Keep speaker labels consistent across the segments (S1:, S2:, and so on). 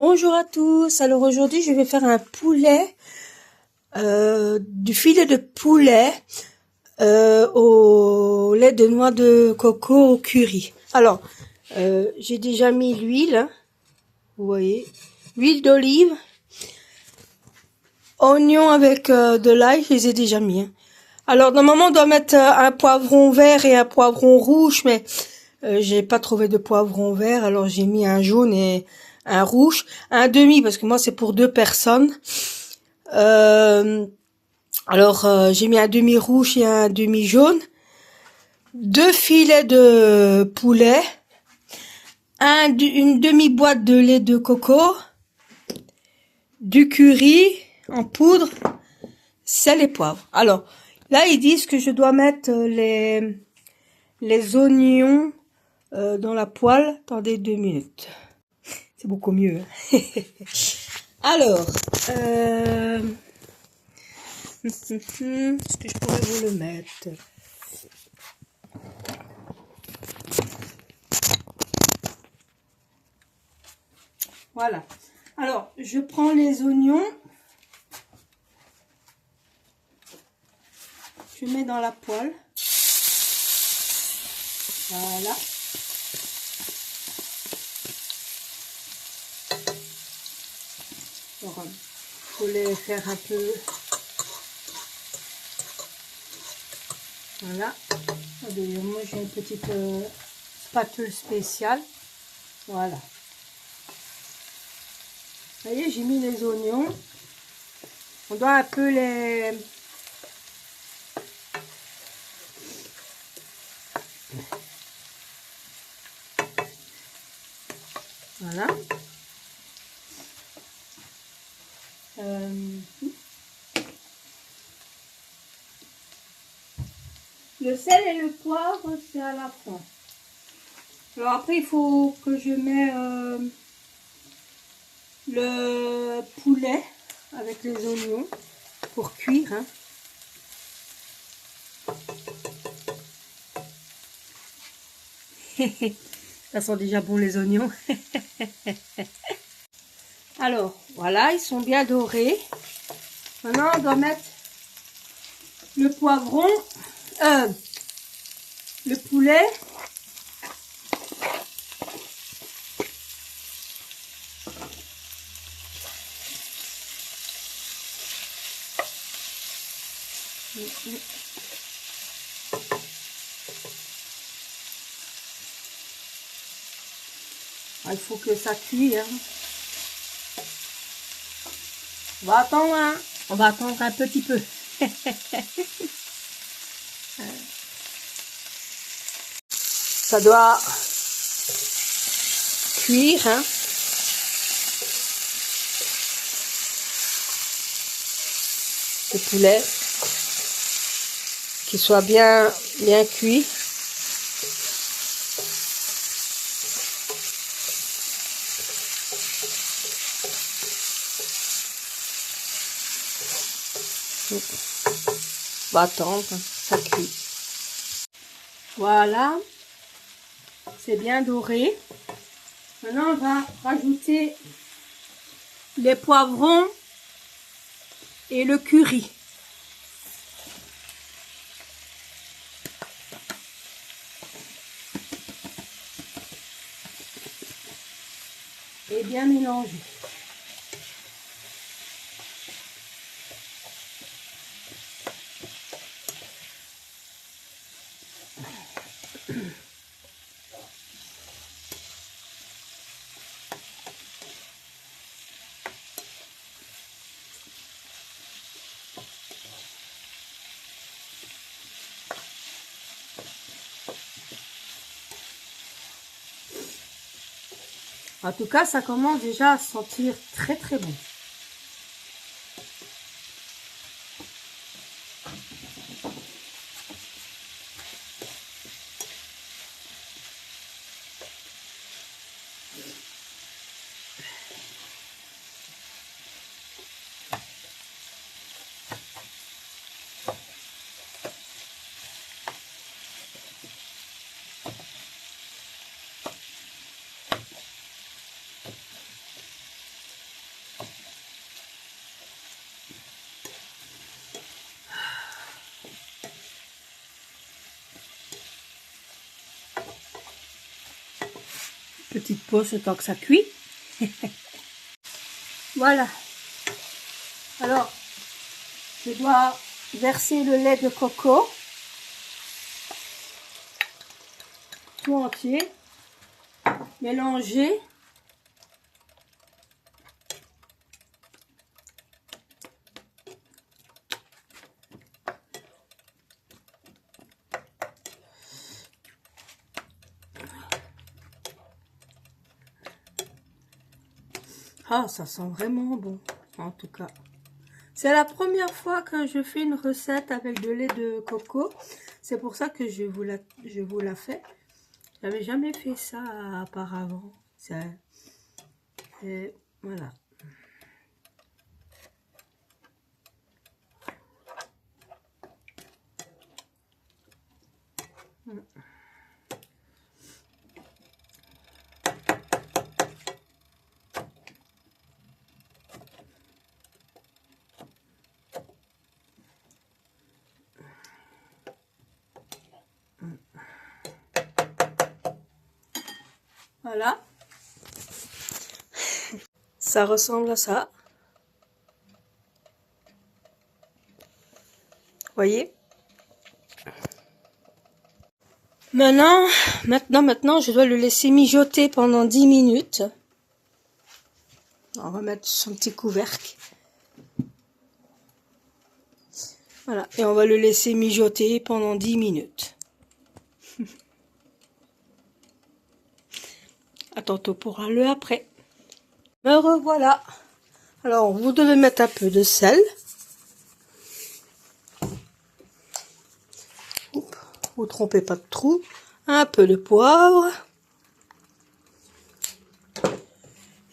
S1: Bonjour à tous, alors aujourd'hui je vais faire un poulet, du filet de poulet au lait de noix de coco au curry. Alors, j'ai déjà mis l'huile, hein, vous voyez, l'huile d'olive, oignons avec de l'ail, je les ai déjà mis. Hein. Alors normalement on doit mettre un poivron vert et un poivron rouge, mais j'ai pas trouvé de poivron vert, alors j'ai mis un jaune et un rouge, un demi parce que moi c'est pour 2 personnes. J'ai mis un demi rouge et un demi jaune, 2 filets de poulet, une demi-boîte de lait de coco, du curry en poudre, sel et poivre. Alors, là, ils disent que je dois mettre les oignons dans la poêle. Attendez 2 minutes. C'est beaucoup mieux. Hein. Alors, est-ce que je pourrais vous le mettre? Voilà. Alors, je prends les oignons. Je mets dans la poêle. Voilà. Alors, il faut les faire un peu. Voilà. Attendez, moi j'ai une petite spatule spéciale. Voilà. Vous voyez, j'ai mis les oignons. On doit un peu les... Voilà. Le sel et le poivre, c'est à la fin. Alors après, il faut que je mette le poulet avec les oignons pour cuire. Hein. Ça sent déjà bon les oignons. Alors, voilà, ils sont bien dorés. Maintenant, on doit mettre le poivron, le poulet. Il faut que ça cuise. Hein. On va attendre, hein. On va attendre un petit peu. Ça doit cuire. Hein. Le poulet. Qu'il soit bien cuit. On va attendre, ça cuit. Voilà, c'est bien doré. Maintenant, on va rajouter les poivrons et le curry. Et bien mélanger. En tout cas, ça commence déjà à sentir très très bon. Petite pause le temps que ça cuit. Voilà. Alors, je dois verser le lait de coco tout entier, mélanger. Ah, ça sent vraiment bon, en tout cas. C'est la première fois que je fais une recette avec de lait de coco. C'est pour ça que je vous la fais. J'avais jamais fait ça auparavant. Et voilà. Voilà. Ça ressemble à ça. Voyez? Maintenant, je dois le laisser mijoter pendant 10 minutes. On va mettre son petit couvercle. Voilà, et on va le laisser mijoter pendant 10 minutes. À tantôt pour le après. Me revoilà. Alors, vous devez mettre un peu de sel. Vous trompez pas de trou. Un peu de poivre.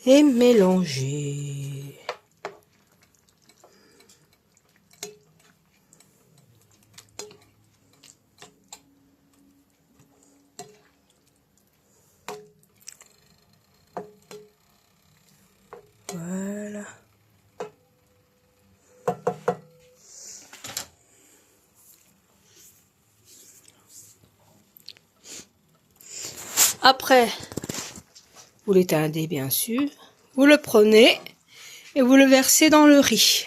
S1: Et mélanger. Voilà. Après, vous l'éteindez bien sûr. Vous le prenez et vous le versez dans le riz.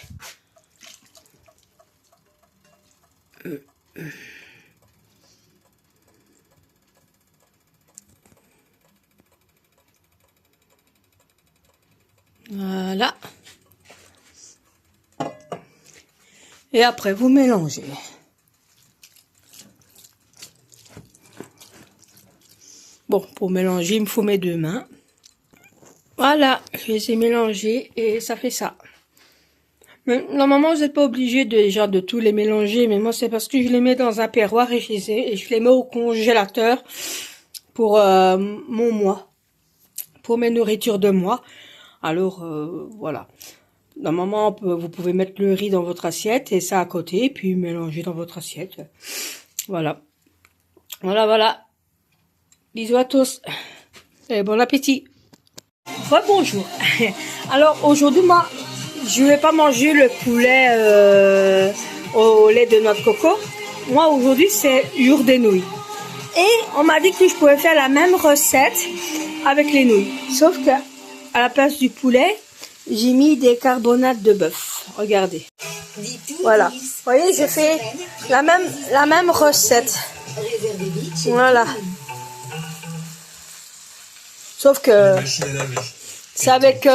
S1: Voilà. Et après, vous mélangez. Bon, pour mélanger, il me faut mes 2 mains. Voilà, je les ai mélangés et ça fait ça. Mais normalement, vous n'êtes pas obligé de tous les mélanger, mais moi, c'est parce que je les mets dans un perroir et je les mets au congélateur pour mon mois, pour mes nourritures de mois. Alors, voilà. Normalement, vous pouvez mettre le riz dans votre assiette et ça à côté, puis mélanger dans votre assiette. Voilà. Voilà, voilà. Bisous à tous et bon appétit. Rebonjour. Alors aujourd'hui, moi, je vais pas manger le poulet au lait de noix de coco. Moi, aujourd'hui, c'est yourd des nouilles. Et on m'a dit que je pouvais faire la même recette avec les nouilles. Sauf que à la place du poulet, j'ai mis des carbonates de bœuf. Regardez. Voilà. Vous voyez, j'ai fait la même recette. Voilà. Sauf que c'est avec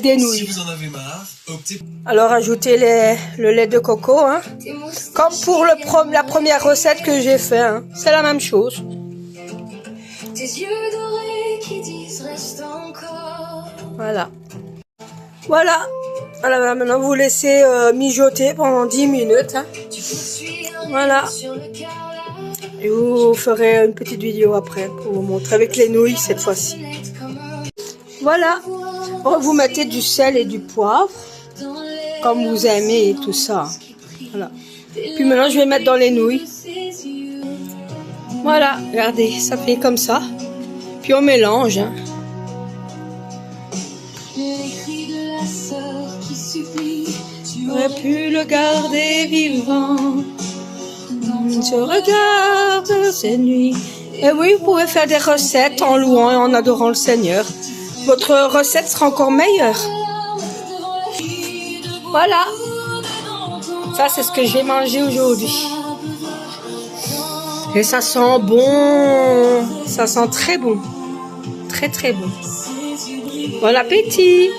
S1: des nouilles. Alors ajoutez le lait de coco, hein. Comme pour la première recette que j'ai fait, hein. C'est la même chose. Voilà. Voilà. Alors maintenant vous laissez mijoter pendant 10 minutes, hein. Voilà. Et vous ferez une petite vidéo après pour vous montrer avec les nouilles cette fois-ci. Voilà. Vous mettez du sel et du poivre comme vous aimez et tout ça. Voilà. Puis maintenant je vais mettre dans les nouilles. Voilà. Regardez, ça fait comme ça. Puis on mélange. Hein. J'aurais pu le garder vivant. Je regarde ces nuits Et oui, vous pouvez faire des recettes en louant et en adorant le Seigneur. Votre recette sera encore meilleure. Voilà. Ça, c'est ce que j'ai mangé aujourd'hui. Et ça sent bon. Ça sent très bon. Très, très bon. Bon appétit!